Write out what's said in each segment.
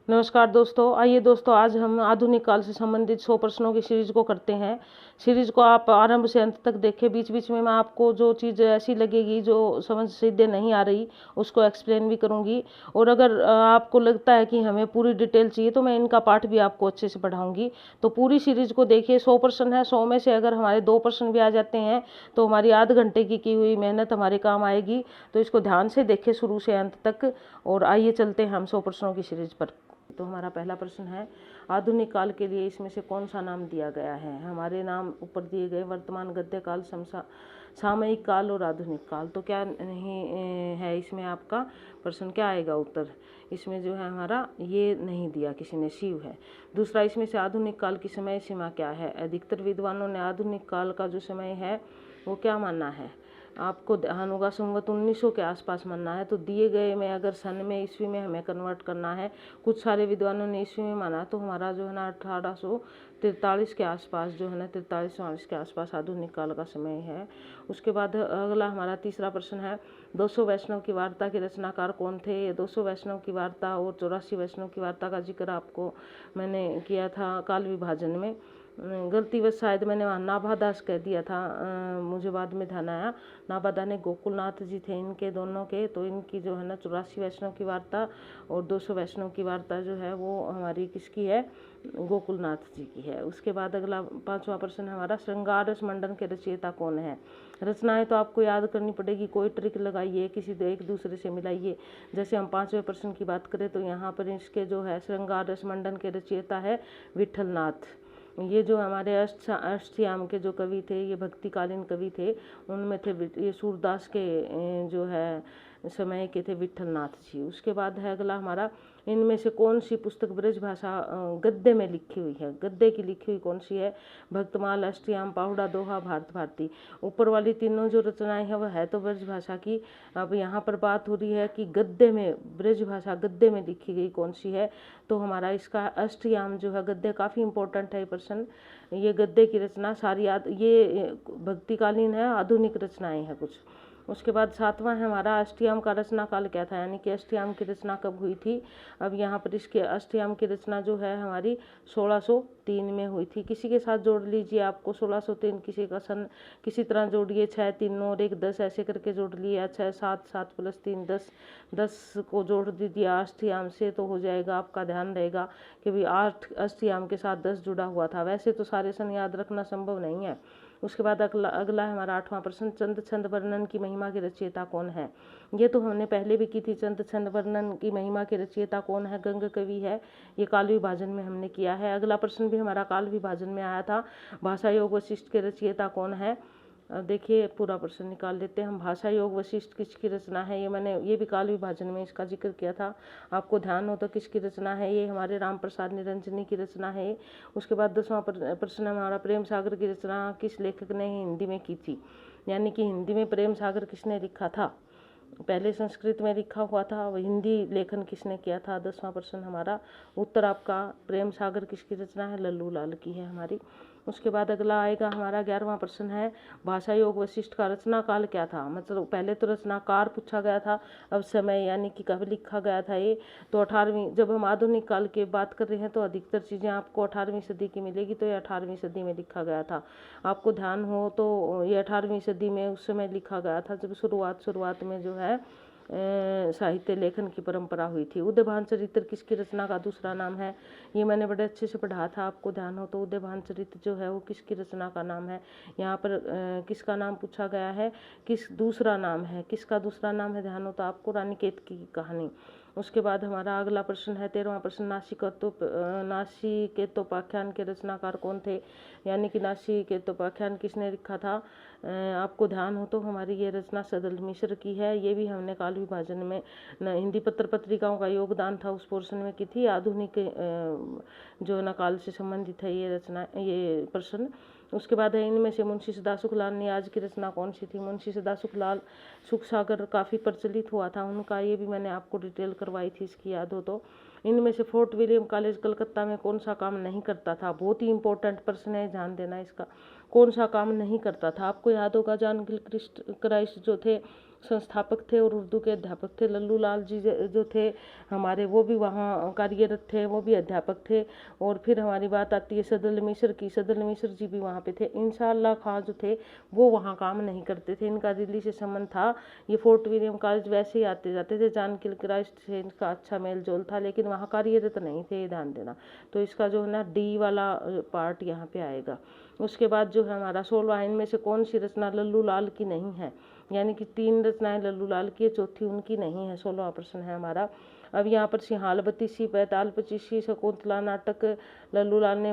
नमस्कार दोस्तों, आइए दोस्तों आज हम आधुनिक काल से संबंधित 100 प्रश्नों की सीरीज को करते हैं। सीरीज को आप आरंभ से अंत तक देखें। बीच बीच में मैं आपको जो चीज़ ऐसी लगेगी जो समझ सीधे नहीं आ रही उसको एक्सप्लेन भी करूंगी। और अगर आपको लगता है कि हमें पूरी डिटेल चाहिए तो मैं इनका पाठ भी आपको अच्छे से पढ़ाऊंगी। तो पूरी सीरीज को देखिए। 100 प्रश्न है, 100 में से अगर हमारे 2 प्रश्न भी आ जाते हैं तो हमारी आध घंटे की हुई मेहनत हमारे काम आएगी। तो इसको ध्यान से देखें शुरू से अंत तक। और आइए चलते हैं हम 100 प्रश्नों की सीरीज पर। तो हमारा पहला प्रश्न है, आधुनिक काल के लिए इसमें से कौन सा नाम दिया गया है। हमारे नाम ऊपर दिए गए वर्तमान, गद्य काल, सामयिक काल और आधुनिक काल। तो क्या नहीं है इसमें आपका प्रश्न क्या आएगा उत्तर। इसमें जो है हमारा ये नहीं दिया किसी ने, शिव है। दूसरा, इसमें से आधुनिक काल की समय सीमा क्या है। अधिकतर विद्वानों ने आधुनिक काल का जो समय है वो क्या माना है। आपको ध्यान होगा संवत 1900 के आसपास मानना है। तो दिए गए में अगर सन में ईस्वी में हमें कन्वर्ट करना है, कुछ सारे विद्वानों ने ईस्वी में माना, तो हमारा जो है ना 1843 के आसपास जो है ना 43-44 के आसपास आधुनिक काल का समय है। उसके बाद अगला हमारा तीसरा प्रश्न है, 200 वैष्णव की वार्ता के रचनाकार कौन थे। ये 200 वैष्णव की वार्ता और 84 वैष्णव की वार्ता का जिक्र आपको मैंने किया था काल विभाजन में। गलतीवश शायद मैंने वहाँ नाभादास कह दिया था, मुझे बाद में ध्यान आया। नाभादा ने गोकुलनाथ जी थे इनके दोनों के। तो इनकी जो है ना 84 वैष्णव की वार्ता और 200 वैष्णव की वार्ता जो है वो हमारी किसकी है, गोकुलनाथ जी की है। उसके बाद अगला पांचवा प्रश्न हमारा, श्रृंगार रस मंडन के रचयिता कौन है। रचनाएं तो आपको याद करनी पड़ेगी, कोई ट्रिक लगाइए, किसी एक दूसरे से मिलाइए। जैसे हम पांचवें प्रश्न की बात करें तो यहाँ पर इसके जो है श्रृंगार रस मंडन के रचयिता है विठलनाथ। ये जो हमारे अष्टयाम के जो कवि थे, ये भक्तिकालीन कवि थे, उनमें थे ये सूरदास के जो है समय के थे विठलनाथ जी। उसके बाद है अगला हमारा, इनमें से कौन सी पुस्तक ब्रज भाषा गद्य में लिखी हुई है। गद्य की लिखी हुई कौन सी है, भक्तमाल, अष्टयाम, पाहुड़ा, दोहा, भारत भारती। ऊपर वाली तीनों जो रचनाएं हैं वह है तो ब्रज भाषा की। अब यहाँ पर बात हो रही है कि गद्य में, ब्रज भाषा गद्य में लिखी गई कौन सी है। तो हमारा इसका अष्टयाम जो है गद्य, काफ़ी इंपॉर्टेंट है प्रश्न। ये गद्य की रचना सारी ये भक्तिकालीन है, आधुनिक रचनाएं हैं कुछ। उसके बाद सातवां है हमारा, अष्टयाम का रचना काल क्या था, यानी कि अष्टयाम की रचना कब हुई थी। अब यहाँ पर इसके अष्टयाम की रचना जो है हमारी 1603 में हुई थी। किसी के साथ जोड़ लीजिए, आपको 1603 किसी का सन किसी तरह जोड़िए, 6 3 9 और 1 10 ऐसे करके जोड़ लिए। अच्छा 7 7 + 3 10, 10 को जोड़ दीजिए अष्टयाम से तो हो जाएगा। आपका ध्यान रहेगा कि भाई 8 अष्टयाम के साथ 10 जुड़ा हुआ था। वैसे तो सारे सन याद रखना संभव नहीं है। उसके बाद अगला है हमारा आठवां प्रश्न, चंद छंद वर्णन की महिमा के रचयिता कौन है। ये तो हमने पहले भी की थी। चंद छंद वर्णन की महिमा के रचयिता कौन है, गंग कवि है। ये काल विभाजन में हमने किया है। अगला प्रश्न भी हमारा काल विभाजन में आया था, भाषा योग वशिष्ठ के रचयिता कौन है। देखिए पूरा प्रश्न निकाल लेते हैं हम। भाषा योग वशिष्ठ किसकी रचना है, ये भी काल विभाजन में इसका जिक्र किया था। आपको ध्यान हो तो किसकी रचना है, ये हमारे राम प्रसाद निरंजनी की रचना है। उसके बाद 10वां प्रश्न हमारा, प्रेम सागर की रचना किस लेखक ने हिंदी में की थी, यानी कि हिंदी में प्रेम सागर किसने लिखा था। पहले संस्कृत में लिखा हुआ था, वह हिंदी लेखन किसने किया था। 10वां प्रश्न हमारा उत्तर आपका, प्रेम सागर किसकी रचना है, लल्लू लाल की है हमारी। उसके बाद अगला आएगा हमारा 11वां प्रश्न है, भाषा योग वशिष्ठ का रचना काल क्या था। मतलब पहले तो रचनाकार पूछा गया था, अब समय यानी कि कब लिखा गया था ये। तो 18वीं, जब हम आधुनिक काल की बात कर रहे हैं तो अधिकतर चीज़ें आपको 18वीं सदी की मिलेगी। तो ये 18वीं सदी में लिखा गया था। आपको ध्यान हो तो ये 18वीं सदी में उस समय लिखा गया था जब शुरुआत में जो है साहित्य लेखन की परंपरा हुई थी। उदयभान चरित्र किसकी रचना का दूसरा नाम है, ये मैंने बड़े अच्छे से पढ़ा था, आपको ध्यान हो तो। उदयभान चरित्र जो है वो किसकी रचना का नाम है। यहाँ पर किसका नाम पूछा गया है, किस दूसरा नाम है, किसका दूसरा नाम है, ध्यान हो तो आपको, रानीकेत की कहानी। उसके बाद हमारा अगला प्रश्न है 13वां प्रश्न, नासिकेतोपाख्यान के रचनाकार कौन थे, यानी कि नासिकेतोपाख्यान किसने लिखा था। आपको ध्यान हो तो हमारी ये रचना सदल मिश्र की है। ये भी हमने काल विभाजन में हिंदी पत्र पत्रिकाओं का योगदान था उस पोर्शन में की थी। आधुनिक जो न काल से संबंधित है ये रचना, ये प्रश्न। उसके बाद है, इनमें से मुंशी सदा सुखलाल नियाज की रचना कौन सी थी। मुंशी सदा सुखलाल सुखसागर काफ़ी प्रचलित हुआ था उनका, ये भी मैंने आपको डिटेल करवाई थी इसकी याद हो तो। इनमें से फोर्ट विलियम कॉलेज कलकत्ता में कौन सा काम नहीं करता था। बहुत ही इंपॉर्टेंट प्रश्न है, ध्यान देना इसका। कौन सा काम नहीं करता था, आपको याद होगा जॉन गिलक्रिस्ट क्राइस्ट जो थे संस्थापक थे और उर्दू के अध्यापक थे। लल्लू लाल जी जो थे हमारे, वो भी वहाँ कार्यरत थे, वो भी अध्यापक थे। और फिर हमारी बात आती है सदल मिश्र की। सदल मिश्र जी भी वहाँ पे थे। इंशाअल्लाह खां जो थे वो वहाँ काम नहीं करते थे, इनका दिल्ली से संबंध था। ये फोर्ट विलियम कॉलेज वैसे ही आते जाते थे, जानकी क्राइस्ट से इनका अच्छा मेल जोल था, लेकिन वहाँ कार्यरत नहीं थे, ये ध्यान देना। तो इसका जो है ना डी वाला पार्ट यहाँ पे आएगा। उसके बाद जो है हमारा 16 इनमें से कौन सी रचना लल्लू लाल की नहीं है, यानी कि 3 रचनाएं लल्लू लाल की, चौथी उनकी नहीं है। 16वां प्रश्न है हमारा। अब यहाँ पर सिंहाल 32, पैताल 25, शकुंतला नाटक लल्लू लाल ने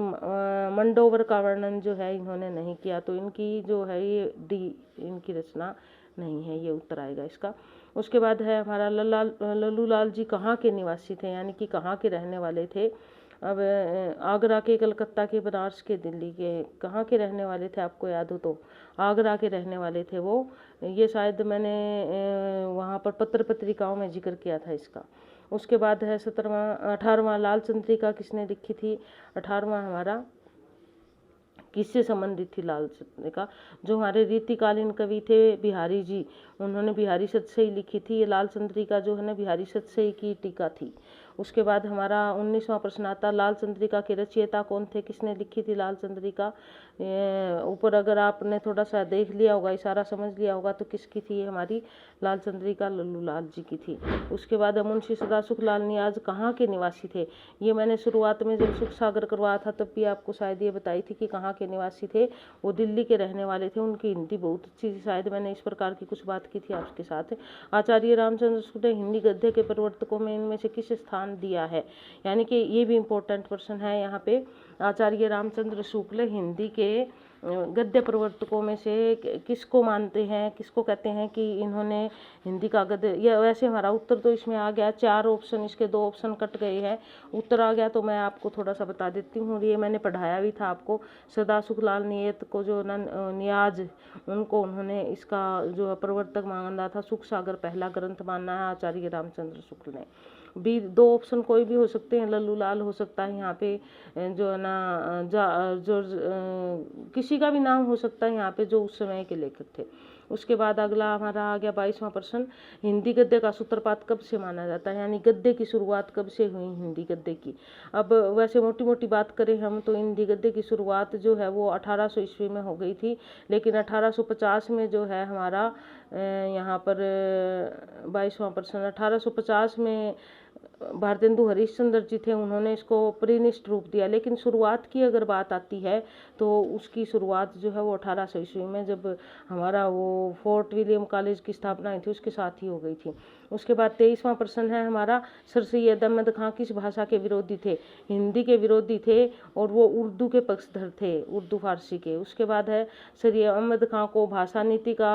मंडोवर का वर्णन जो है इन्होंने नहीं किया, तो इनकी जो है ये डी इनकी रचना नहीं है, ये उत्तर आएगा इसका। उसके बाद है हमारा लल्लू लाल जी कहाँ के निवासी थे, यानी कि कहाँ के रहने वाले थे। अब आगरा के, कलकत्ता के, बनारस के, दिल्ली के, कहाँ के रहने वाले थे आपको याद हो तो आगरा के रहने वाले थे वो। ये शायद मैंने वहाँ पर पत्र पत्रिकाओं में जिक्र किया था इसका। उसके बाद है 18वां लाल चंद्रिका किसने लिखी थी। 18वां हमारा किससे संबंधित थी लाल चंद्रिका, जो हमारे रीतिकालीन कवि थे बिहारी जी, उन्होंने बिहारी सतसई लिखी थी। ये लाल चंद्रिका जो है ना बिहारी सतसई की टीका थी। उसके बाद हमारा 19वां प्रश्न आता, लाल चंद्रिका के रचयिता कौन थे, किसने लिखी थी लाल चंद्रिका। ऊपर अगर आपने थोड़ा सा देख लिया होगा, इशारा समझ लिया होगा, तो किसकी थी ये हमारी लाल चंद्रिका लल्लू लाल जी की थी। उसके बाद मुंशी सदा सुखलाल नियाज कहाँ के निवासी थे। ये मैंने शुरुआत में जब सुख सागर करवाया था तब भी आपको शायद ये बताई थी कि कहाँ के निवासी थे, वो दिल्ली के रहने वाले थे। उनकी हिंदी बहुत अच्छी थी, शायद मैंने इस प्रकार की कुछ बात की थी आपके साथ। आचार्य रामचंद्र शुक्ल ने हिंदी गद्य के प्रवर्तकों में इनमें से किस स्थान दिया है, यानी कि ये भी इम्पोर्टेंट प्रश्न है यहाँ पे। आचार्य रामचंद्र शुक्ल हिंदी के गद्य प्रवर्तकों में से किसको मानते हैं, किसको कहते हैं कि इन्होंने हिंदी का गद्य, या वैसे हमारा उत्तर तो इसमें आ गया 4 ऑप्शन, इसके 2 ऑप्शन कट गए हैं, उत्तर आ गया। तो मैं आपको थोड़ा सा बता देती हूँ, ये मैंने पढ़ाया भी था आपको। सदा सुखलाल नियत को जो नियाज, उनको उन्होंने इसका जो प्रवर्तक माना था। सुख सागर पहला ग्रंथ माना है आचार्य रामचंद्र शुक्ल ने। बी 2 ऑप्शन कोई भी हो सकते हैं, लल्लू लाल हो सकता है यहाँ पे, जो है ना जो किसी का भी नाम हो सकता है यहाँ पे जो उस समय के लेखक थे। उसके बाद अगला हमारा आ गया 22वां प्रश्न, हिंदी गद्य का सूत्रपात कब से माना जाता है, यानी गद्य की शुरुआत कब से हुई हिंदी गद्य की। अब वैसे मोटी मोटी बात करें हम तो हिंदी गद्य की शुरुआत जो है वो 1800 ईस्वी में हो गई थी, लेकिन 1850 में जो है हमारा यहाँ पर 22वां प्रश्न, 1850 में भारतेंदु हरिश्चंद्र जी थे, उन्होंने इसको परिनिष्ठ रूप दिया। लेकिन शुरुआत की अगर बात आती है तो उसकी शुरुआत जो है वो 1800 ईस्वी में, जब हमारा वो फोर्ट विलियम कॉलेज की स्थापना हुई थी उसके साथ ही हो गई थी। उसके बाद 23वां प्रश्न है हमारा, सर सैयद अहमद खां किस भाषा के विरोधी थे। हिंदी के विरोधी थे और वो उर्दू के पक्षधर थे, उर्दू फारसी के। उसके बाद है सर अहमद खां को भाषा नीति का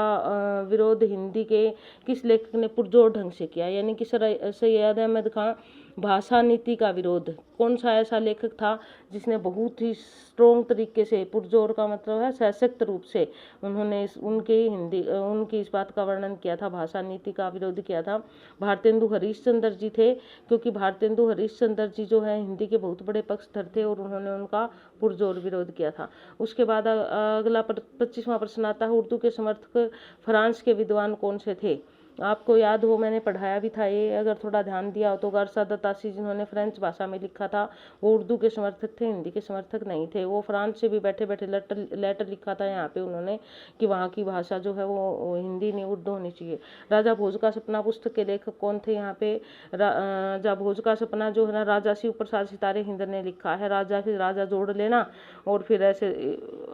विरोध हिंदी के किस लेखक ने पुरजोर ढंग से किया, यानी कि सर सैयद अहमद खां भाषा नीति का विरोध, कौन सा ऐसा लेखक था जिसने बहुत ही स्ट्रोंग तरीके से, पुरजोर का मतलब है सशक्त रूप से, उन्होंने उनकी इस बात का वर्णन किया था, भाषा नीति का विरोध किया था। भारतेंदु हरिश्चंद्र जी थे, क्योंकि भारतेंदु हरिश्चंद्र जी जो है हिंदी के बहुत बड़े पक्षधर थे और उन्होंने उनका पुरजोर विरोध किया था। उसके बाद अगला 25वां प्रश्न आता है, उर्दू के समर्थक फ्रांस के विद्वान कौन से थे। आपको याद हो मैंने पढ़ाया भी था ये, अगर थोड़ा ध्यान दिया हो तो। गारसादा तासी जिन्होंने फ्रेंच भाषा में लिखा था वो उर्दू के समर्थक थे, हिंदी के समर्थक नहीं थे। वो फ्रांस से भी बैठे बैठे लेटर लिखा था यहाँ पे उन्होंने कि वहाँ की भाषा जो है वो हिंदी नहीं उर्दू होनी चाहिए। राजा भोज का सपना पुस्तक के लेखक कौन थे यहाँ पे। राजा भोज का सपना जो है ना राजा शिव प्रसाद सितारे हिंद ने लिखा है। राजा फिर राजा जोड़ लेना और फिर ऐसे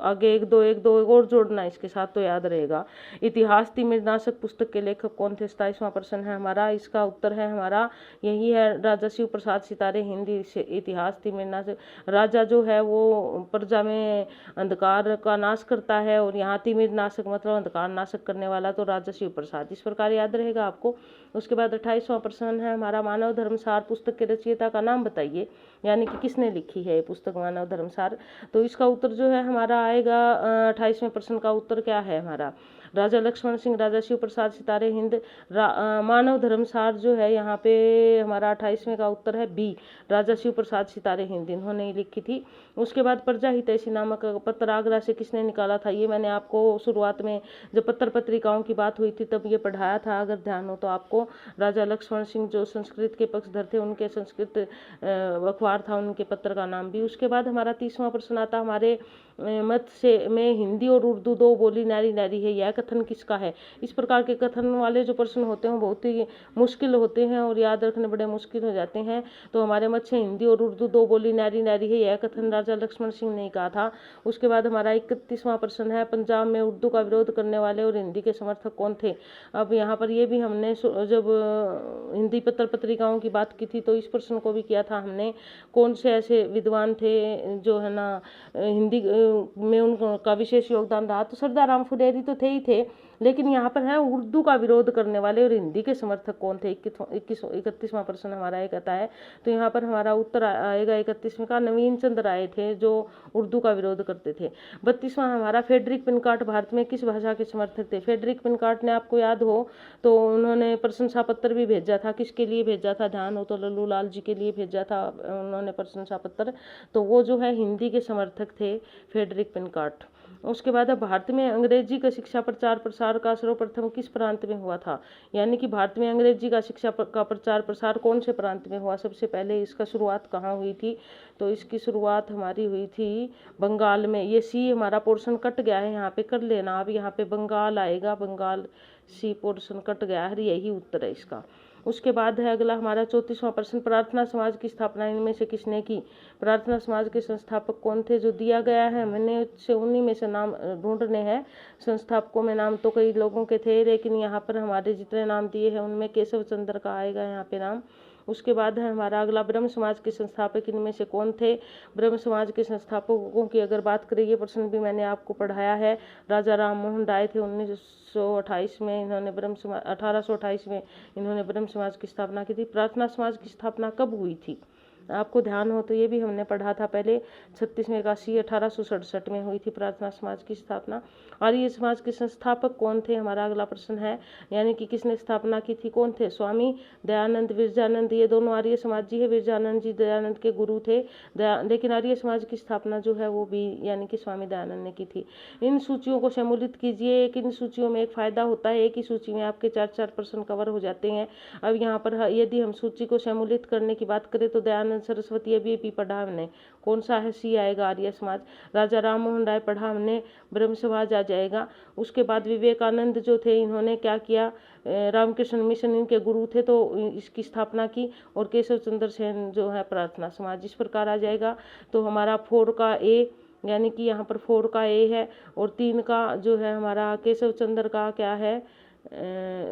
आगे एक दो और जोड़ना इसके साथ तो याद रहेगा। इतिहास तिमिरनाशक पुस्तक के लेखक कौन थे। 27वां प्रश्न है हमारा, इसका उत्तर है हमारा यही है, राजा शिव प्रसाद सितारे हिंदी इतिहास तिमिरनाशक। राजा जो है वो प्रजा में अंधकार का नाश करता है और यहाँ तिमिरनाशक मतलब अंधकार नाशक करने वाला, तो राजा शिव प्रसाद, इस प्रकार याद रहेगा आपको। उसके बाद 28वां प्रश्न है हमारा, मानव धर्मसार पुस्तक के रचयिता का नाम बताइए, यानी कि किसने लिखी है पुस्तक मानव धर्मसार। तो इसका उत्तर जो है हमारा आएगा 28वें प्रश्न का उत्तर क्या है हमारा, राजा लक्ष्मण सिंह, राजा शिव प्रसाद सितारे हिंद, मानव धर्मसार जो है यहाँ पे हमारा 28वें का उत्तर है बी, राजा शिव प्रसाद सितारे हिंद, इन्होंने लिखी थी। उसके बाद प्रजा हितैषी नामक पत्र आगरा से किसने निकाला था, ये मैंने आपको शुरुआत में जब पत्र पत्रिकाओं की बात हुई थी तब ये पढ़ाया था, अगर ध्यान हो तो आपको। राजा लक्ष्मण सिंह जो संस्कृत के पक्षधर थे, उनके संस्कृत अखबार था उनके पत्र का नाम भी। उसके बाद हमारा 30वां प्रश्न आता हमारे मत से में हिंदी और उर्दू दो बोली नारी नारी है, यह कथन किसका है। इस प्रकार के कथन वाले जो प्रश्न होते हैं बहुत ही मुश्किल होते हैं और याद रखने बड़े मुश्किल हो जाते हैं। तो हमारे मत से हिंदी और उर्दू दो बोली नारी नारी है, यह कथन राजा लक्ष्मण सिंह ने कहा था। उसके बाद हमारा 31वां प्रश्न है, पंजाब में उर्दू का विरोध करने वाले और हिंदी के समर्थक कौन थे। अब यहाँ पर ये भी हमने जब हिंदी पत्र पत्रिकाओं की बात की थी तो इस प्रश्न को भी किया था हमने, कौन से ऐसे विद्वान थे जो है ना हिंदी में उनका विशेष योगदान रहा। तो सरदार राम फुलेरी तो थे ही थे, लेकिन यहाँ पर है उर्दू का विरोध करने वाले और हिंदी के समर्थक कौन थे। 31वां प्रश्न हमारा एक आता है, तो यहाँ पर हमारा उत्तर आएगा 31वें का, नवीन चंद्र राय थे जो उर्दू का विरोध करते थे। 32वां हमारा, फ्रेडरिक पिनकार्ट भारत में किस भाषा के समर्थक थे। फ्रेडरिक पिनकार्ट ने आपको याद हो तो उन्होंने प्रशंसा पत्र भी भेजा था, किसके लिए भेजा था, ध्यान हो तो लल्लू लाल जी के लिए भेजा था उन्होंने प्रशंसा पत्र, तो वो जो है हिंदी के समर्थक थे फ्रेडरिक पिनकार्ट। उसके बाद अब भारत में अंग्रेजी का शिक्षा प्रचार प्रसार का सर्वप्रथम किस प्रांत में हुआ था, यानी कि भारत में अंग्रेजी का शिक्षा का प्रचार प्रसार कौन से प्रांत में हुआ, सबसे पहले इसका शुरुआत कहाँ हुई थी। तो इसकी शुरुआत हमारी हुई थी बंगाल में। ये सी हमारा पोर्शन कट गया है, यहाँ पे कर लेना, अब यहाँ पे बंगाल आएगा, बंगाल सी पोर्शन कट गया है, यही उत्तर है इसका। उसके बाद है अगला हमारा 34वां प्रश्न, प्रार्थना समाज की स्थापना इनमें से किसने की। प्रार्थना समाज के संस्थापक कौन थे, जो दिया गया है मैंने उन्हीं में से नाम ढूंढने हैं। संस्थापकों में नाम तो कई लोगों के थे, लेकिन यहाँ पर हमारे जितने नाम दिए हैं उनमें केशव चंद्र का आएगा यहाँ पे नाम। उसके बाद है हमारा अगला, ब्रह्म समाज के संस्थापक इनमें से कौन थे। ब्रह्म समाज के संस्थापकों की अगर बात करें, ये प्रश्न भी मैंने आपको पढ़ाया है, राजा राम मोहन राय थे। 1928 में इन्होंने 1828 में इन्होंने ब्रह्म समाज की स्थापना की थी। प्रार्थना समाज की स्थापना कब हुई थी, आपको ध्यान हो तो ये भी हमने पढ़ा था पहले, 36वें का सी 1867 में हुई थी प्रार्थना समाज की स्थापना। आर्य समाज के संस्थापक कौन थे, हमारा अगला प्रश्न है, यानी कि किसने स्थापना की थी, कौन थे। स्वामी दयानंद, विरजानंद, ये दोनों आर्य समाज जी है। विरजानंद जी दयानंद के गुरु थे, लेकिन आर्य समाज की स्थापना जो है वो भी यानी कि स्वामी दयानंद ने की थी। इन सूचियों को सम्मिलित कीजिए। इन सूचियों में एक फायदा होता है, एक ही सूची में आपके 4 प्रश्न कवर हो जाते हैं। अब यहाँ पर यदि हम सूची को सम्मिलित करने की बात करें तो दयानंद सरस्वती अभी भी पढ़ा हमने, कौन सा है, सी आएगा आर्य समाज। राजा राम मोहन राय पढ़ा हमने, ब्रह्म समाज आ जाएगा। उसके बाद विवेकानंद जो थे इन्होंने क्या किया, रामकृष्ण मिशन इनके गुरु थे तो इसकी स्थापना की। और केशव चंद्र सेन जो है प्रार्थना समाज, इस प्रकार आ जाएगा। तो हमारा 4 का ए, यानी कि यहाँ पर 4 का ए है, और 3 का जो है हमारा केशव चंद्र का क्या है,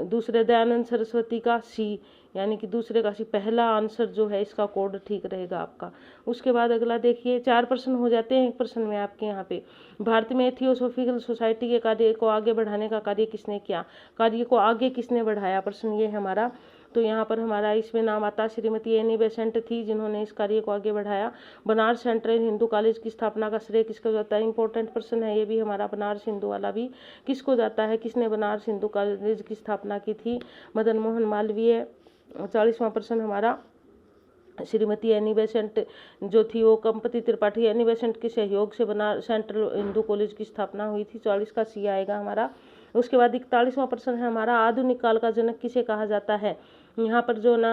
दूसरे दयानंद सरस्वती का सी, यानी कि दूसरे का सी, पहला आंसर जो है इसका कोड ठीक रहेगा आपका। उसके बाद अगला देखिए, 4 प्रश्न हो जाते हैं एक प्रश्न में आपके यहाँ पे। भारत में थियोसॉफिकल सोसाइटी के कार्य को आगे बढ़ाने का कार्य किसने किया, कार्य को आगे किसने बढ़ाया, प्रश्न ये है हमारा। तो यहाँ पर हमारा इसमें नाम आता श्रीमती एनी बेसेंट थी, जिन्होंने इस कार्य को आगे बढ़ाया। बनारस सेंट्रल हिंदू कॉलेज की स्थापना का श्रेय किसको जाता है, इंपॉर्टेंट प्रश्न है ये भी हमारा, बनारस हिंदू वाला भी किसको जाता है, किसने बनारस हिंदू कॉलेज की स्थापना की थी, मदन मोहन मालवीय। 40वां प्रश्न हमारा, श्रीमती एनी बेसेंट जो थी वो कंपति त्रिपाठी एनी बेसेंट के सहयोग से बनारस सेंट्रल हिंदू कॉलेज की स्थापना हुई थी। 40 का सी आएगा हमारा। उसके बाद 41वां प्रश्न है हमारा, आधुनिक काल का जनक किसे कहा जाता है। यहाँ पर जो ना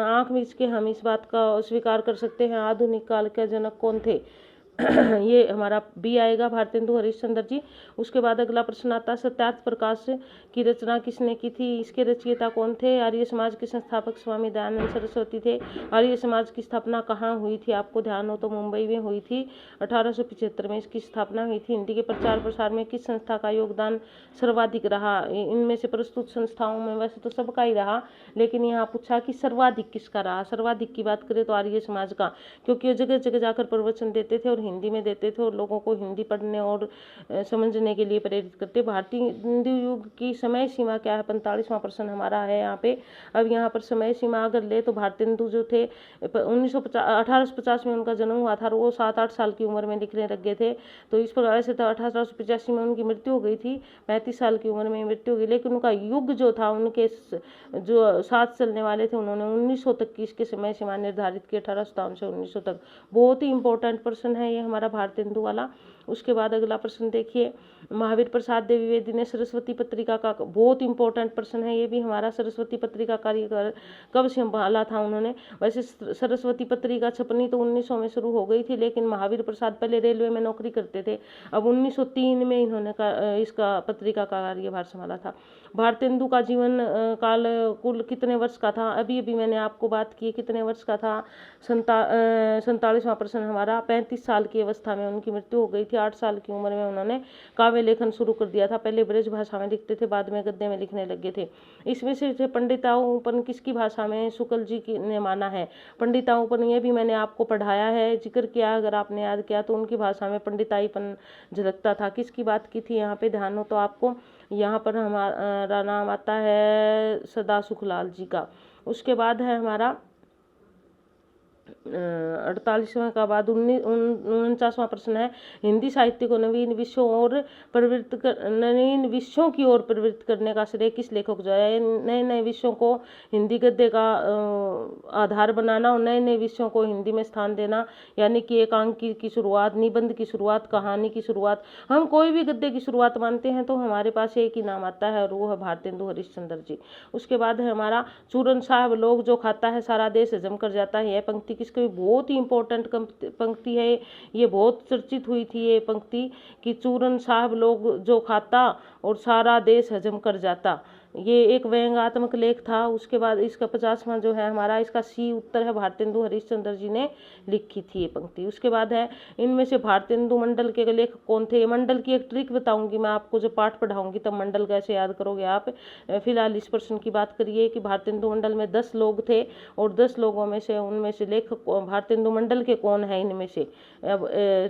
आंख मीच के हम इस बात का स्वीकार कर सकते हैं, आधुनिक काल के जनक कौन थे ये हमारा बी आएगा, भारतेंदु हरिश्चंद्र जी। उसके बाद अगला प्रश्न आता है, सत्यार्थ प्रकाश की रचना किसने की थी, इसके रचयिता कौन थे। आर्य समाज के संस्थापक स्वामी दयानंद सरस्वती थे। आर्य समाज की स्थापना कहाँ हुई थी, आपको ध्यान हो तो मुंबई में हुई थी, 1875 में इसकी स्थापना हुई थी। हिंदी के प्रचार प्रसार में किस संस्था का योगदान सर्वाधिक रहा, इनमें से प्रस्तुत संस्थाओं में वैसे तो सबका ही रहा, लेकिन यहाँ पूछा कि सर्वाधिक किसका रहा। सर्वाधिक की बात करें तो आर्य समाज का, क्योंकि वो जगह जगह जाकर प्रवचन देते थे और हिंदी में देते थे और लोगों को हिंदी पढ़ने और समझने के लिए प्रेरित करते। भारतीय हिंदू युग की समय सीमा क्या है, 45वां प्रश्न हमारा है यहाँ पे। अब यहाँ पर समय सीमा अगर ले तो भारतीय हिंदू जो थे 1850 में उनका जन्म हुआ था और वो 7-8 साल की उम्र में लिखने लग गए थे। तो इस प्रकार से तो 1885 में उनकी मृत्यु हो गई थी, 35 साल की उम्र में मृत्यु हो गई। लेकिन उनका युग जो था, उनके जो साथ चलने वाले थे, उन्होंने 1900 तक की इसके समय सीमा निर्धारित की, 1857 से 1900 तक। बहुत ही इंपॉर्टेंट प्रश्न है ये हमारा भारतीय हिंदू वाला। उसके बाद अगला प्रश्न देखिए, महावीर प्रसाद द्विवेदी ने सरस्वती पत्रिका का, बहुत इंपॉर्टेंट प्रश्न है ये भी हमारा, सरस्वती पत्रिका कार्य कब संभाला था उन्होंने। वैसे सरस्वती पत्रिका छपनी तो 1900 में शुरू हो गई थी, लेकिन महावीर प्रसाद पहले रेलवे में नौकरी करते थे। अब 1903 में इन्होंने इसका पत्रिका का कार्यभार संभाला था। भारतीय हिंदू का जीवन काल कुल कितने वर्ष का था, अभी अभी मैंने आपको बात की, कितने वर्ष का था। 47वां प्रश्न हमारा, 35 साल की अवस्था में उनकी मृत्यु हो गई थी। 8 साल की उम्र में उन्होंने काव्य लेखन शुरू कर दिया था। पहले ब्रज भाषा में लिखते थे, बाद में गद्य में लिखने लगे थे। इसमें से पंडिताऊपन किसकी भाषा में शुक्ल जी ने माना है। पंडिताऊपन ये भी मैंने आपको पढ़ाया है, जिक्र किया, अगर आपने याद किया तो उनकी भाषा में पंडिताईपन झलकता था। किसकी बात की थी यहाँ पे ध्यान हो तो आपको, यहाँ पर हमारा नाम आता है सदा सुखलाल जी का। उसके बाद है हमारा 48वां का बाद 49वां प्रश्न है, हिंदी साहित्य को नवीन विषयों की ओर प्रवृत्त करने का श्रेय किस लेखक जो है। नए नए विषयों को हिंदी गद्य का आधार बनाना और नए नए विषयों को हिंदी में स्थान देना, यानी कि एकांकी की शुरुआत, निबंध की शुरुआत, कहानी की शुरुआत। हम कोई भी गद्य की शुरुआत मानते हैं तो हमारे पास एक ही नाम आता है और वो है भारतेंदु हरिश्चंद्र जी। उसके बाद है हमारा, चूरन साहब लोग जो खाता है सारा देश हजम कर जाता है। यह पंक्ति किसकी, बहुत ही इंपॉर्टेंट पंक्ति है ये, बहुत चर्चित हुई थी ये पंक्ति कि चूरन साहब लोग जो खाता और सारा देश हजम कर जाता। ये एक व्यंग्यात्मक लेख था। उसके बाद इसका 50वां जो है हमारा, इसका सी उत्तर है, भारतेंदु हरिश्चंद्र जी ने लिखी थी ये पंक्ति। उसके बाद है, इनमें से भारतेंदु मंडल के लेखक कौन थे। मंडल की एक ट्रिक बताऊंगी मैं आपको, जब पाठ पढ़ाऊंगी तब मंडल कैसे याद करोगे आप। फिलहाल इस प्रश्न की बात करिए कि भारतेंदु मंडल में 10 लोग थे और 10 लोगों में से उनमें से लेखक भारतेंदु मंडल के कौन है इनमें से। अब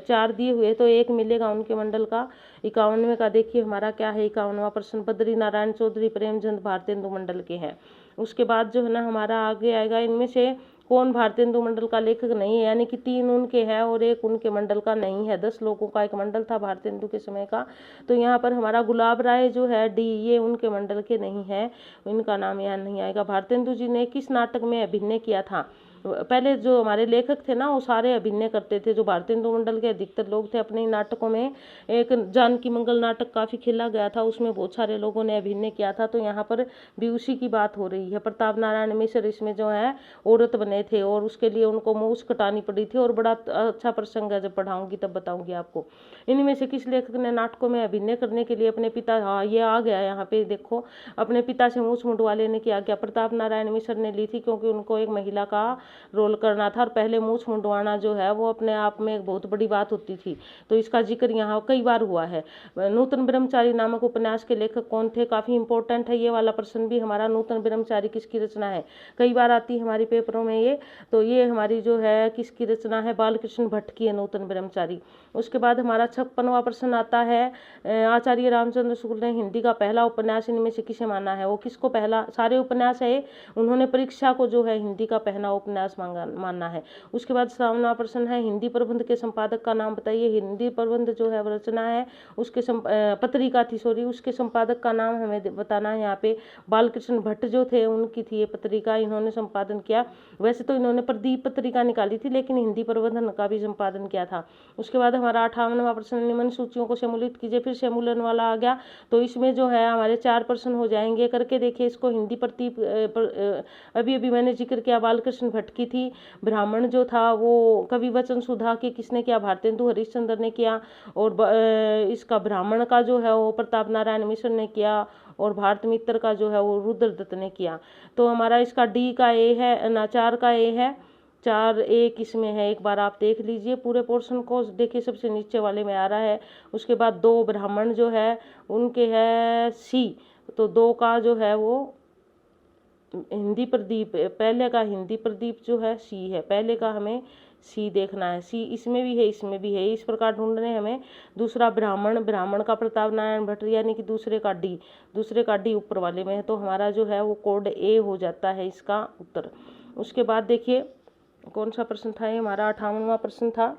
4 दिए हुए तो 1 मिलेगा उनके मंडल का। 51वें का देखिए हमारा क्या है, 51वां प्रश्न, बद्री नारायण चौधरी प्रेमचंद भारतेंदु मंडल के हैं। उसके बाद जो है ना हमारा आगे आएगा, इनमें से कौन भारतेंदु मंडल का लेखक नहीं है, यानी कि 3 उनके हैं और 1 उनके मंडल का नहीं है। 10 लोगों का एक मंडल था भारतेंदु के समय का। तो यहाँ पर हमारा गुलाब राय जो है डी, ये उनके मंडल के नहीं है, इनका नाम यहाँ नहीं आएगा। भारतेंदु जी ने किस नाटक में अभिनय किया था। पहले जो हमारे लेखक थे ना वो सारे अभिनय करते थे। जो भारतेंदु मंडल के अधिकतर लोग थे अपने नाटकों में, एक जानकी मंगल नाटक काफी खेला गया था, उसमें बहुत सारे लोगों ने अभिनय किया था। तो यहाँ पर भी उसी की बात हो रही है। प्रताप नारायण मिश्र इसमें जो है औरत बने थे और उसके लिए उनको मूछ कटानी पड़ी थी, और बड़ा अच्छा प्रसंग है, जब पढ़ाऊंगी तब बताऊंगी आपको। इनमें से किस लेखक ने नाटकों में अभिनय करने के लिए अपने पिता, हाँ ये आ गया यहाँ पे देखो, अपने पिता से मूछ मुंडवा लेने की आज्ञा प्रताप नारायण मिश्र ने ली थी, क्योंकि उनको एक महिला का रोल करना था और पहले मूछ मुंडवाना जो है वो अपने आप में एक बहुत बड़ी बात होती थी। तो इसका जिक्र यहाँ कई बार हुआ है। नूतन ब्रह्मचारी नामक उपन्यास के लेखक कौन थे, काफी इंपॉर्टेंट है ये वाला प्रश्न भी हमारा। नूतन ब्रह्मचारी किसकी रचना है, कई बार आती है हमारे पेपरों में ये। तो ये हमारी जो है किसकी रचना है, बालकृष्ण भट्ट की है नूतन ब्रह्मचारी। उसके बाद हमारा 56वां प्रश्न आता है, आचार्य रामचंद्र शुक्ल ने हिंदी का पहला उपन्यास इनमें से किसे माना है। वो किसको पहला, सारे उपन्यास है, उन्होंने परीक्षा को जो है हिंदी का पहला उपन्यास मानना है। उसके बाद 57वां प्रश्न है, हिंदी प्रबंध के संपादक का नाम बताइए। हिंदी प्रबंध जो है रचना है उसके पत्रिका थी, सॉरी, उसके संपादक का नाम हमें बताना है। यहाँ पे बालकृष्ण भट्ट जो थे उनकी थी ये पत्रिका, इन्होंने संपादन किया। वैसे तो इन्होंने प्रदीप पत्रिका निकाली थी, लेकिन हिंदी प्रबंधन का भी संपादन किया था। उसके बाद हमारा 58वां प्रश्न, निम्न सूचियों को सम्मिलित कीजिए। फिर सम्मिलन वाला आ गया, तो इसमें जो है हमारे 4 प्रश्न हो जाएंगे। करके देखिए इसको। हिंदी प्रतीप अभी अभी मैंने जिक्र किया बालकृष्ण भट्ट की थी। ब्राह्मण जो था वो कवि वचन सुधा के किसने किया, भारतेंदु हरिश्चंद्र ने किया। और इसका ब्राह्मण का जो है वो प्रताप नारायण मिश्र ने किया, और भारत मित्र का जो है वो रुद्रदत्त ने किया। तो हमारा इसका डी का ए है ना, 4 का ए है, 4 ए किसमें है, एक बार आप देख लीजिए पूरे पोर्शन को। देखिए सबसे नीचे वाले में आ रहा है। उसके बाद 2 ब्राह्मण जो है उनके है सी, तो 2 का जो है वो हिंदी प्रदीप, पहले का हिंदी प्रदीप जो है सी है, पहले का हमें सी देखना है, सी इसमें भी है इसमें भी है, इस प्रकार ढूंढने हमें। दूसरा ब्राह्मण, ब्राह्मण का प्रताप नारायण भट्ट यानी कि दूसरे का डी ऊपर वाले में है, तो हमारा जो है वो कोड ए हो जाता है इसका उत्तर। उसके बाद देखिए कौन सा प्रश्न था, ये हमारा 58वां प्रश्न था।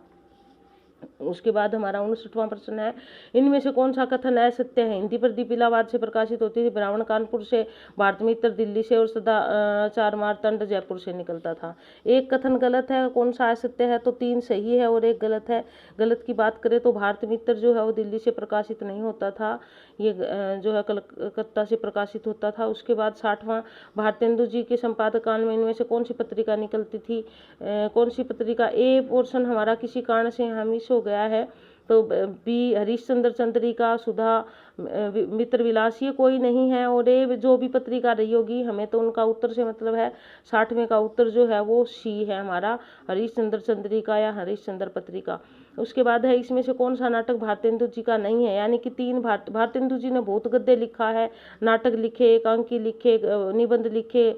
उसके बाद हमारा 59वां प्रश्न है, इनमें से कौन सा कथन असत्य है। हिंदी प्रदीप इलाहाबाद से प्रकाशित होती थी, ब्राह्मण कानपुर से, भारत मित्र दिल्ली से और सदाचार मार्तंड जयपुर से निकलता था। एक कथन गलत है, कौन सा असत्य है, तो 3 सही है और 1 गलत है। गलत की बात करें तो भारत मित्र जो है वो दिल्ली से प्रकाशित नहीं होता था, ये जो है कलकत्ता से प्रकाशित होता था। उसके बाद 60वां, भारतेंदु जी के संपादक काल में इनमें से कौन सी पत्रिका निकलती थी, कौन सी पत्रिका। ए पोर्शन हमारा किसी कारण से यहाँ मिस हो गया है, तो बी हरीशचंद्र चंद्रिका, सुधा मित्र विलास, ये कोई नहीं है। और ये जो भी पत्रिका रही होगी हमें तो उनका उत्तर से मतलब है, 60वें का उत्तर जो है वो सी है हमारा, हरीशचंद्र चंद्रिका या हरीशचंद्र पत्रिका। उसके बाद है, इसमें से कौन सा नाटक भारतेंदु जी का नहीं है, यानी कि 3 भारतेंदु जी ने बहुत गद्य लिखा है, नाटक लिखे, एकांकी लिखे, निबंध लिखे,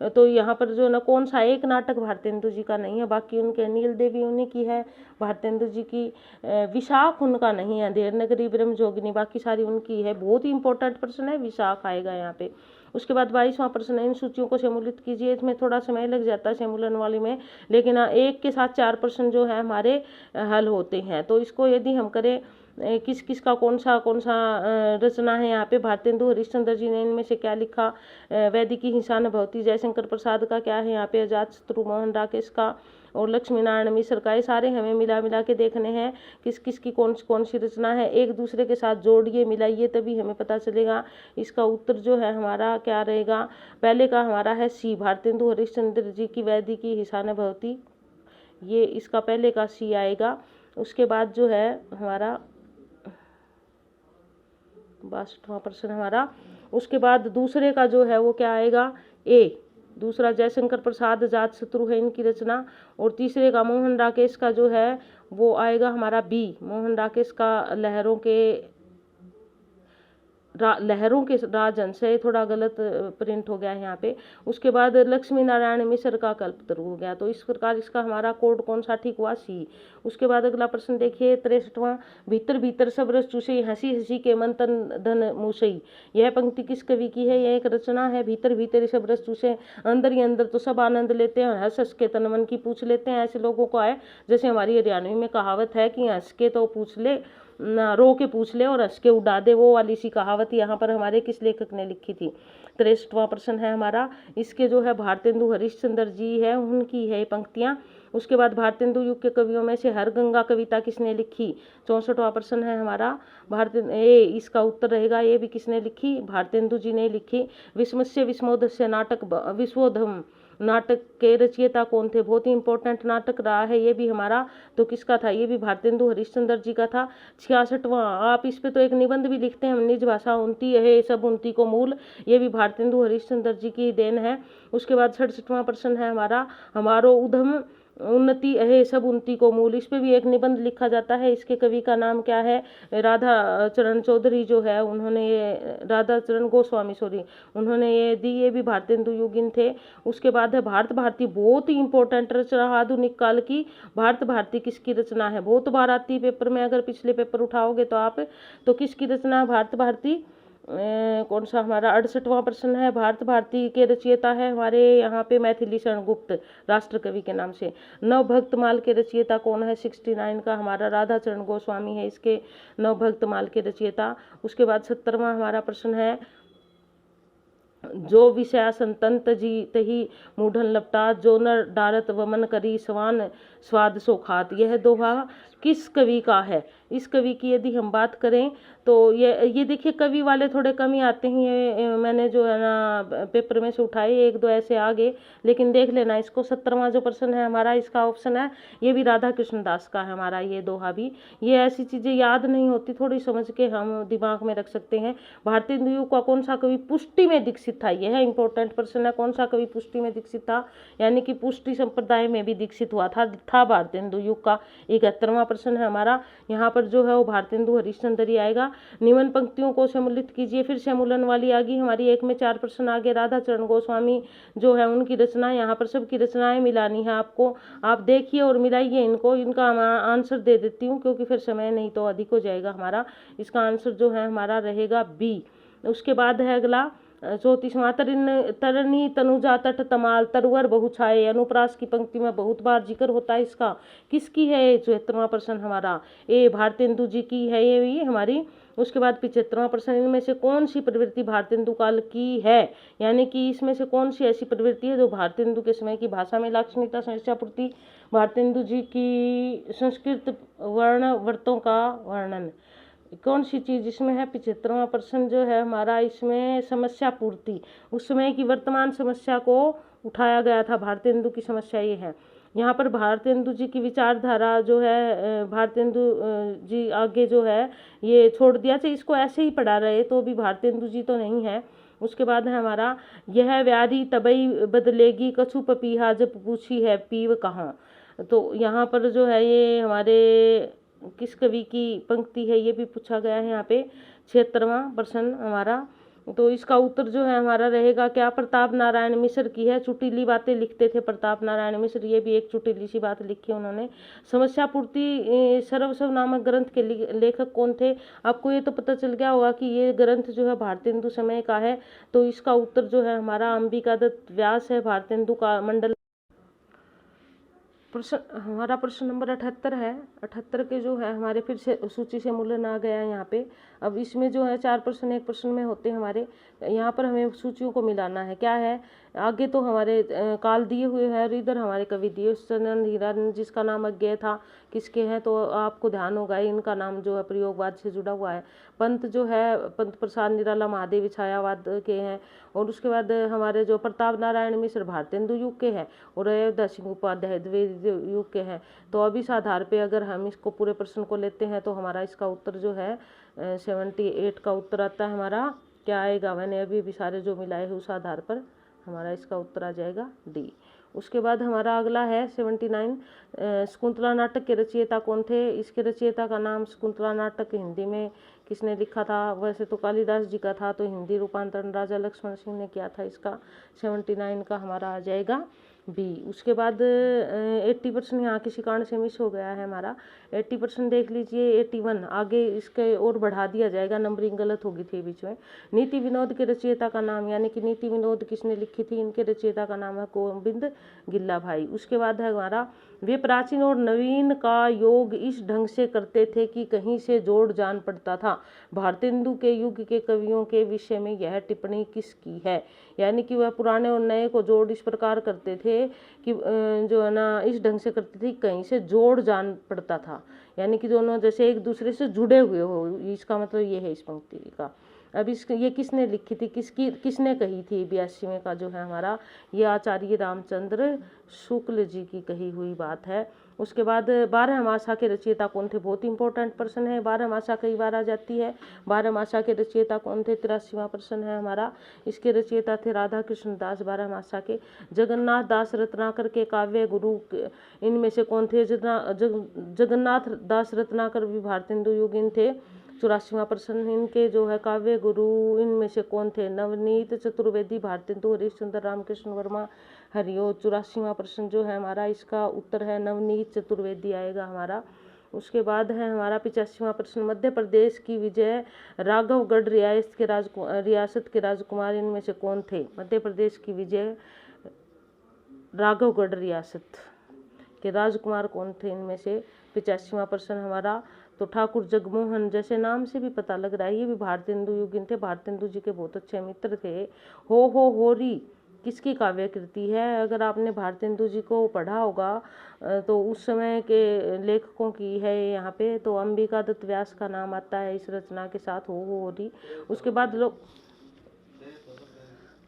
तो यहाँ पर जो ना कौन सा एक नाटक भारतेंदु जी का नहीं है, बाकी उनके नील देवी उन्हीं की है, भारतेंदु जी की। विशाख उनका नहीं है, देवनागरी ब्रह्मजोगिनी बाकी सारी उनकी है। बहुत ही इंपॉर्टेंट प्रश्न है, विशाख आएगा यहाँ पे। उसके बाद 22वां प्रश्न है, इन सूचियों को सम्मिलित कीजिए। इसमें थोड़ा समय लग जाता है सम्मिलन वाली में, लेकिन एक के साथ 4 प्रश्न जो है हमारे हल होते हैं। तो इसको यदि हम करें किस किस का कौन सा रचना है यहाँ पे, भारतेंदु हरिश्चंद्र जी ने इनमें से क्या लिखा, वैदिकी हिंसा न भवती जयशंकर प्रसाद का क्या है यहाँ पे, अजातशत्रु मोहन राकेश का और लक्ष्मी नारायण मिश्र का। ये सारे हमें मिला के देखने हैं किस किस की कौन सी रचना है, एक दूसरे के साथ जोड़िए मिलाइए तभी हमें पता चलेगा। इसका उत्तर जो है हमारा क्या रहेगा, पहले का हमारा है सी, भारतेंदु हरिश्चंद्र जी की वैदिकी हिंसा न भवती, ये इसका पहले का सी आएगा। उसके बाद जो है हमारा 62वां प्रश्न हमारा, उसके बाद दूसरे का जो है वो क्या आएगा, ए, दूसरा जयशंकर प्रसाद अजातशत्रु है इनकी रचना। और तीसरे का मोहन राकेश का जो है वो आएगा हमारा बी, मोहन राकेश का लहरों के राजहंस है, थोड़ा गलत प्रिंट हो गया है यहाँ पे। उसके बाद लक्ष्मी नारायण मिश्र का कल्पतरु हो गया, तो इस प्रकार इसका हमारा कोड कौन सा ठीक हुआ, सी। उसके बाद अगला प्रश्न देखिए 63वां, भीतर भीतर सब रस चूसई, हंसी हंसी के मन तन धन मूसई, यह पंक्ति किस कवि की है। यह एक रचना है, भीतर भीतर सब रस चूसे, अंदर ही अंदर तो सब आनंद लेते हैं, हंस हंस के तन मन की पूछ लेते हैं। ऐसे लोगों को है, जैसे हमारी हरियाणवी में कहावत है कि हंस के तो पूछ ले, रो के पूछ ले और हंस के उड़ा दे, वो वाली सी कहावत यहाँ पर हमारे किस लेखक ने लिखी थी। 63वां प्रश्न है हमारा, इसके जो है भारतेंदु हरिश्चंद्र जी है उनकी है पंक्तियाँ। उसके बाद भारतेंदु युग के कवियों में से हरगंगा कविता किसने लिखी। 64वां प्रश्न है हमारा, इसका उत्तर रहेगा ये भी किसने लिखी, भारतेंदु जी ने लिखी। विस्मस्य विस्मोदस्य विश्वोधम नाटक के रचयिता कौन थे, बहुत ही इंपॉर्टेंट नाटक रहा है ये भी हमारा, तो किसका था, ये भी भारतेंदु हरिश्चंद्र जी का था। 66वां, आप इस पे तो एक निबंध भी लिखते हैं, निज भाषा उन्नति है सब उन्नति को मूल, ये भी भारतेंदु हरिश्चंद्र जी की देन है। उसके बाद 67वां प्रश्न है हमारा, हमारो उधम उन्नति है सब उन्नति को मूल, इस पे भी एक निबंध लिखा जाता है। इसके कवि का नाम क्या है, राधा चरण चौधरी जो है उन्होंने ये, राधा चरण गोस्वामी सॉरी, उन्होंने ये दी, ये भी भारतेंदु युगीन थे। उसके बाद है भारत भारती, बहुत ही इंपॉर्टेंट रचना आधुनिक काल की, भारत भारती किसकी रचना है, बहुत बार आती पेपर में, अगर पिछले पेपर उठाओगे तो आप, तो किसकी रचना है भारत भारती, कौन सा हमारा 68वां प्रश्न है, भारत भारती के रचयिता है हमारे यहाँ पे मैथिली शरण गुप्त, राष्ट्र कवि के नाम से। नवभक्तमाल के रचयिता कौन है, 69 का हमारा राधा चरण गोस्वामी है इसके नवभक्तमाल के रचयिता। उसके बाद 70वां हमारा प्रश्न है, जो विषया संतंत जी तही मूढ़न लपटा, जो न डारत वमन करी सवान स्वाद सो खात, यह दोहा किस कवि का है। इस कवि की यदि हम बात करें तो ये देखिए कवि वाले थोड़े कम ही आते हैं, ये मैंने जो है ना पेपर में से उठाए, 1-2 ऐसे आ गए, लेकिन देख लेना इसको। 70वां जो प्रश्न है हमारा, इसका ऑप्शन है ये भी राधा कृष्ण दास का है हमारा ये दोहा भी। ये ऐसी चीज़ें याद नहीं होती, थोड़ी समझ के हम दिमाग में रख सकते हैं। भारतेंदु युग का कौन सा कवि पुष्टि में दीक्षित था, यह इंपॉर्टेंट प्रश्न है, कौन सा कवि पुष्टि में दीक्षित था, यानी कि पुष्टि संप्रदाय में भी दीक्षित हुआ था भारतेंदु युग का। 71वां प्रश्न है हमारा, यहाँ पर जो है वो भारतेंदु हरिश्चंद्र ही आएगा। निम्न पंक्तियों को सम्मिलित कीजिए। फिर से मूलन वाली आ गई हमारी, 1 में 4 प्रश्न आगे। राधा चरण गोस्वामी जो है उनकी रचना, यहाँ पर सबकी रचनाएं मिलानी है आपको, आप देखिए और मिलाइए इनको। इनका आंसर दे देती हूँ क्योंकि फिर समय नहीं तो अधिक हो जाएगा हमारा। इसका आंसर जो है हमारा रहेगा बी। उसके बाद है अगला 34वां, तरनी तनुजा तट तमाल तरवर बहुछाए। अनुप्रास की पंक्ति में बहुत बार जिक्र होता है इसका। किसकी है ये? 74वां प्रश्न हमारा ए भारतेंदु जी की है ये हमारी। उसके बाद 75वां प्रश्न, इनमें से कौन सी प्रवृत्ति भारतेंदु काल की है, यानी कि इसमें से कौन सी ऐसी प्रवृत्ति है जो भारतेंदु के समय की भाषा में लाक्षणिकता समस्या पूर्ति, भारतेंदु जी की संस्कृत वर्ण व्रतों का वर्णन, कौन सी चीज इसमें है? 75वां प्रश्न जो है हमारा, इसमें समस्या पूर्ति, उस समय की वर्तमान समस्या को उठाया गया था। भारतेंदु की समस्या ये है। यहाँ पर भारतेंदु जी की विचारधारा जो है, भारतेंदु जी आगे जो है ये छोड़ दिया चाहिए, इसको ऐसे ही पढ़ा रहे तो भी भारतेंदु जी तो नहीं है। उसके बाद है हमारा, यह व्याधि तबई बदलेगी कछु पपीहा जब पूछी है पीव कहाँ। तो यहाँ पर जो है ये हमारे किस कवि की पंक्ति है ये भी पूछा गया है यहाँ पे। 76वां प्रश्न हमारा, तो इसका उत्तर जो है हमारा रहेगा क्या? प्रताप नारायण मिश्र की है। चुटीली बातें लिखते थे प्रताप नारायण मिश्र, ये भी एक चुटीली सी बात लिखी है उन्होंने। समस्या पूर्ति सर्वस्व नामक ग्रंथ के लेखक कौन थे? आपको ये तो पता चल गया होगा कि ये ग्रंथ जो है भारतेंदु समय का है। तो इसका उत्तर जो है हमारा अंबिका दत्त व्यास है, भारतेंदु का मंडल। प्रश्न हमारा प्रश्न नंबर 78 है। 78 के जो है हमारे फिर से सूची से मूल्य आ गया है यहाँ पे। अब इसमें जो है 4 प्रश्न एक प्रश्न में होते हैं हमारे, यहाँ पर हमें सूचियों को मिलाना है। क्या है? आगे तो हमारे काल दिए हुए हैं और इधर हमारे कवि दिए। सनंद हीरानंद जिसका नाम अज्ञेय था, किसके हैं? तो आपको ध्यान होगा इनका नाम जो है प्रयोगवाद से जुड़ा हुआ है। पंत जो है पंत प्रसाद निराला महादेवी छायावाद के हैं। और उसके बाद हमारे जो प्रताप नारायण मिश्र भारतेंदु युग के हैं और अयोध्या सिंह उपाध्याय द्विवेदी युग के हैं। तो अब इस आधार पे अगर हम इसको पूरे प्रश्न को लेते हैं तो हमारा इसका उत्तर जो है 78 का उत्तर आता है हमारा। क्या आएगा? मैंने अभी सारे जो मिलाए हैं उस आधार पर हमारा इसका उत्तर आ जाएगा डी। उसके बाद हमारा अगला है 79, शकुंतला नाटक के रचयिता कौन थे? इसके रचयिता का नाम, शकुंतला नाटक हिंदी में किसने लिखा था? वैसे तो कालिदास जी का था, तो हिंदी रूपांतरण राजा लक्ष्मण सिंह ने किया था। इसका 79 का हमारा आ जाएगा बी। उसके बाद 80% यहाँ किसी कारण से मिस हो गया है हमारा। 80% देख लीजिए, 81 आगे इसके और बढ़ा दिया जाएगा, नंबरिंग गलत होगी थी बीच में। नीति विनोद के रचयिता का नाम, यानी कि नीति विनोद किसने लिखी थी? इनके रचयिता का नाम है गोविंद गिल्ला भाई। उसके बाद है हमारा, वे प्राचीन और नवीन का योग इस ढंग से करते थे कि कहीं से जोड़ जान पड़ता था। भारतेंदु के युग के कवियों के विषय में यह टिप्पणी किसकी है? यानी कि वह पुराने और नए को जोड़ इस प्रकार करते थे कि जो है ना इस ढंग से करते थे कहीं से जोड़ जान पड़ता था, यानी कि दोनों जैसे एक दूसरे से जुड़े हुए हो। इसका मतलब ये है इस पंक्ति का। अब ये किसने लिखी थी, किसने कही थी? 82वें का जो है हमारा, ये आचार्य रामचंद्र शुक्ल जी की कही हुई बात है। उसके बाद 12मासा के रचयिता कौन थे? बहुत इंपॉर्टेंट प्रश्न है। 12मासा कई बार आ जाती है। 12मासा के रचयिता कौन थे? 83वां प्रश्न है हमारा। इसके रचयिता थे राधा कृष्ण दास 12मासा के। जगन्नाथ दास रत्नाकर के काव्य गुरु इनमें से कौन थे? जगन्नाथ दास रत्नाकर भी भारतेंदु युगीन थे। 84वां प्रश्न, इनके जो है काव्य गुरु इनमें से कौन थे? नवनीत चतुर्वेदी भारतेंदु हरिश्चंद्र रामकृष्ण वर्मा हरिओ। 84वां प्रश्न जो है हमारा, इसका उत्तर है नवनीत चतुर्वेदी आएगा हमारा। उसके बाद है हमारा 85वां प्रश्न, मध्य प्रदेश की विजय राघवगढ़ रियासत के राजकुमार इनमें से कौन थे? मध्य प्रदेश की विजय राघवगढ़ रियासत के राजकुमार कौन थे इनमें से? 85वां प्रश्न हमारा, तो ठाकुर जगमोहन, जैसे नाम से भी पता लग रहा है ये भी भारतेंदु युगीन थे, भारतेंदु जी के बहुत अच्छे मित्र थे। हो होरी किसकी काव्य कृति है? अगर आपने भारतेंदु जी को पढ़ा होगा तो उस समय के लेखकों की है यहाँ पे, तो अंबिका दत्त व्यास का नाम आता है इस रचना के साथ, हो होरी। उसके बाद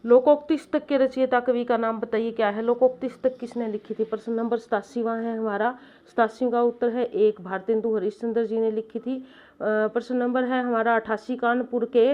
लोकोक्तिस्तक के रचयिता कवि का नाम बताइए क्या है? लोकोक्तिस्तक किसने लिखी थी? प्रश्न नंबर 87वां है हमारा। 87 का उत्तर है 1, भारतेंदु हरिश्चंद्र जी ने लिखी थी। प्रश्न नंबर है हमारा 88, कानपुर के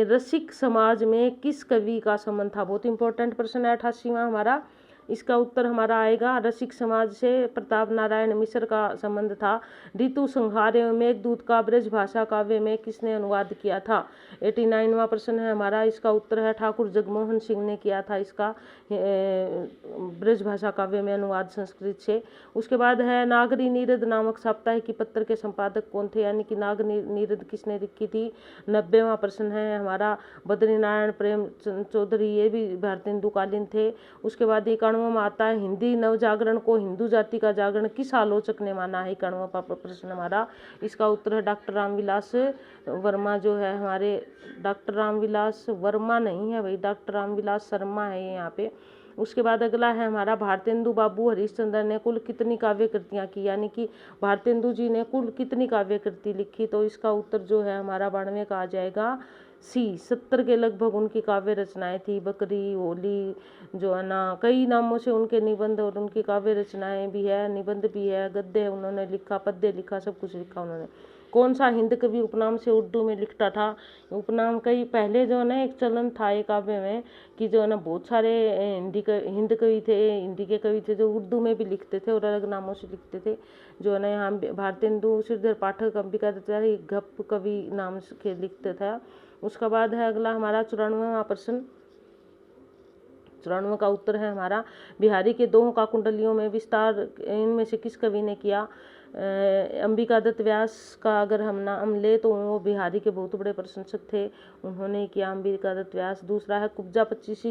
रसिक समाज में किस कवि का संबंध था? बहुत इंपॉर्टेंट प्रश्न है 88वां हमारा। इसका उत्तर हमारा आएगा रसिक समाज से प्रताप नारायण मिश्र का संबंध था। ऋतु संहार एवं मेघदूत का ब्रज भाषा काव्य में किसने अनुवाद किया था? 89वां प्रश्न है हमारा, इसका उत्तर है ठाकुर जगमोहन सिंह ने किया था इसका ब्रज भाषा काव्य में अनुवाद संस्कृत से। उसके बाद है नागरी नीरद नामक साप्ताहिकी पत्र के संपादक कौन थे, यानी कि नाग नीरद किसने लिखी थी? 90वां प्रश्न है हमारा, बद्रीनारायण प्रेम चौधरी, ये भी भारतेंदुकालीन थे। उसके बाद 91वां में आता है, हिंदी नवजागरण को हिंदू जाति का जागरण किस आलोचक ने माना है? 91वां प्रश्न हमारा, इसका उत्तर है डॉक्टर रामविलास वर्मा जो है हमारे, डॉक्टर रामविलास वर्मा नहीं है भाई, डॉक्टर रामविलास शर्मा है यहाँ पे। उसके बाद अगला है हमारा, भारतेंदु बाबू हरिश्चंद्र ने कुल कितनी काव्य कृतियाँ की, यानी कि भारतेंदु जी ने कुल कितनी काव्य कृति लिखी? तो इसका उत्तर जो है हमारा 92 का आ जाएगा सी। 70 के लगभग उनकी काव्य रचनाएं थी। बकरी, होली जो है ना, कई नामों से उनके निबंध और उनकी काव्य रचनाएं भी है, निबंध भी है, गद्य उन्होंने लिखा, पद्य लिखा, सब कुछ लिखा उन्होंने। कौन सा हिंद कवि उपनाम से उर्दू में लिखता था? उपनाम कई पहले जो है ना एक चलन था एक काव्य में कि जो है ना बहुत सारे हिंद कवि थे, हिंदी के कवि थे जो उर्दू में भी लिखते थे और अलग नामों से लिखते थे। जो है ना यहाँ भारतेंदु श्रीधर पाठक, अंबिका दत्त गप कवि नाम के लिखते थे। उसका बाद है अगला हमारा 94वां प्रश्न, 94 का उत्तर है हमारा, बिहारी के दोहों का कुंडलियों में विस्तार इनमें से किस कवि ने किया? अंबिका दत्त व्यास का अगर हम नाम ले तो वो बिहारी के बहुत बड़े प्रशंसक थे, उन्होंने किया अंबिका दत्त व्यास। दूसरा है कुब्जा 25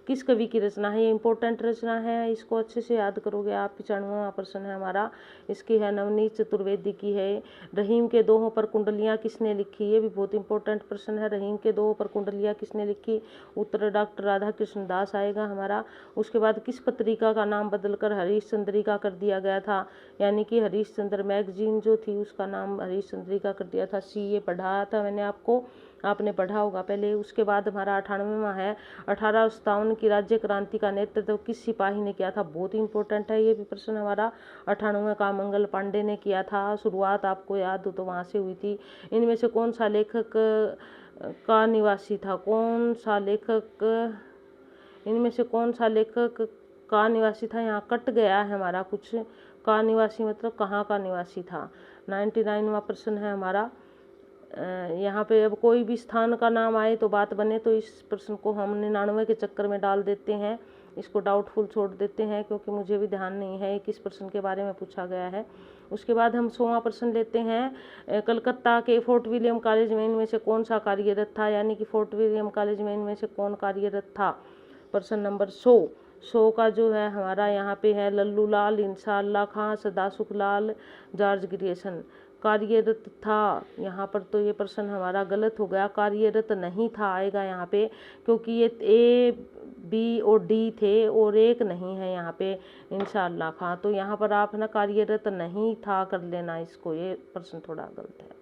किस कवि की रचना है? ये इंपॉर्टेंट रचना है, इसको अच्छे से याद करोगे आप। 95वां प्रश्न है हमारा, इसकी है नवनीत चतुर्वेदी की है। रहीम के दोहों पर कुंडलियाँ किसने लिखी? ये भी बहुत इंपॉर्टेंट प्रश्न है, रहीम के दोहों पर कुंडलियाँ किसने लिखी? उत्तर डॉक्टर राधा कृष्ण दास आएगा हमारा। उसके बाद किस पत्रिका का नाम बदलकर हरीश चंद्रिका कर दिया गया था? यानी कि हरीश चंद्र मैगजीन जो थी उसका नाम हरीश चंद्रिका कर दिया था। सी, ये पढ़ाया था मैंने आपको, आपने पढ़ा होगा पहले। उसके बाद हमारा 98वां है, 1857 की राज्य क्रांति का नेतृत्व किस सिपाही ने किया था? बहुत इंपॉर्टेंट है ये भी प्रश्न हमारा। 98 का मंगल पांडे ने किया था, शुरुआत आपको याद हो तो वहाँ से हुई थी। इनमें से कौन सा लेखक का निवासी था? कौन सा लेखक, इनमें से कौन सा लेखक का निवासी था? यहाँ कट गया है हमारा कुछ, का निवासी मतलब कहाँ का निवासी था। 99वां प्रश्न है हमारा, यहाँ पे अब कोई भी स्थान का नाम आए तो बात बने, तो इस प्रश्न को हम 99 के चक्कर में डाल देते हैं, इसको डाउटफुल छोड़ देते हैं क्योंकि मुझे भी ध्यान नहीं है किस प्रश्न के बारे में पूछा गया है। उसके बाद हम 100वां प्रश्न लेते हैं, कलकत्ता के फोर्ट विलियम कॉलेज में इनमें से कौन सा कार्यरत था? यानी कि फोर्ट विलियम कॉलेज में इनमें से कौन कार्यरत था? प्रश्न नंबर 100 का जो है हमारा यहाँ पे है लल्लू लाल, इंशाअल्लाह खां, सदासुख लाल, जॉर्ज ग्रियर्सन। कार्यरत था यहाँ पर, तो ये प्रश्न हमारा गलत हो गया, कार्यरत नहीं था आएगा यहाँ पे, क्योंकि ये ए बी और डी थे और एक नहीं है यहाँ पे इंशाअल्लाह खां, तो यहाँ पर आप ना कार्यरत नहीं था कर लेना इसको, ये प्रश्न थोड़ा गलत है।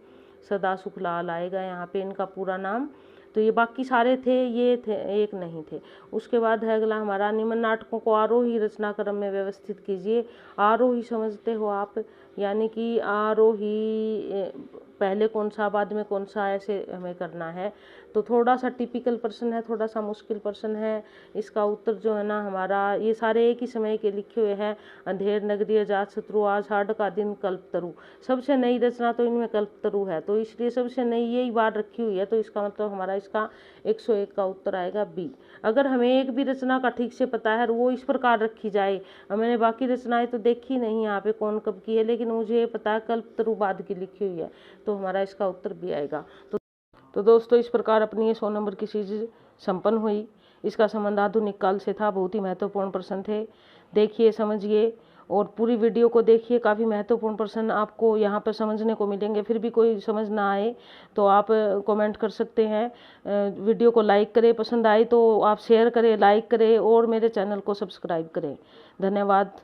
सदासुख लाल आएगा यहाँ पे इनका पूरा नाम। तो ये बाकी सारे थे, ये थे, एक नहीं थे। उसके बाद है अगला हमारा, निम्न नाटकों को आरोही रचना क्रम में व्यवस्थित कीजिए। आरोही समझते हो आप, यानी कि आरोही पहले कौन सा बाद में कौन सा, ऐसे हमें करना है। तो थोड़ा सा टिपिकल प्रश्न है, थोड़ा सा मुश्किल प्रश्न है। इसका उत्तर जो है ना हमारा, ये सारे एक ही समय के लिखे हुए हैं। अंधेर नगरी, अजात शत्रु, आषाढ़ का दिन, कल्पतरु। सबसे नई रचना तो इनमें कल्पतरु है, तो इसलिए सबसे नई यही बार रखी हुई है, तो इसका मतलब हमारा इसका 101 का उत्तर आएगा बी। अगर हमें एक भी रचना का ठीक से पता है वो इस प्रकार रखी जाए, मैंने बाकी रचनाएं तो देखी नहीं यहाँ पे कौन कब की है, लेकिन मुझे पता है कल्पतरु बाद की लिखी हुई है, तो हमारा इसका उत्तर बी आएगा। तो दोस्तों इस प्रकार अपनी ये 100 नंबर की सीरीज संपन्न हुई। इसका संबंध आधुनिक काल से था, बहुत ही महत्वपूर्ण प्रश्न थे। देखिए, समझिए और पूरी वीडियो को देखिए, काफ़ी महत्वपूर्ण प्रश्न आपको यहाँ पर समझने को मिलेंगे। फिर भी कोई समझ ना आए तो आप कमेंट कर सकते हैं। वीडियो को लाइक करें, पसंद आए तो आप शेयर करें, लाइक करें और मेरे चैनल को सब्सक्राइब करें। धन्यवाद।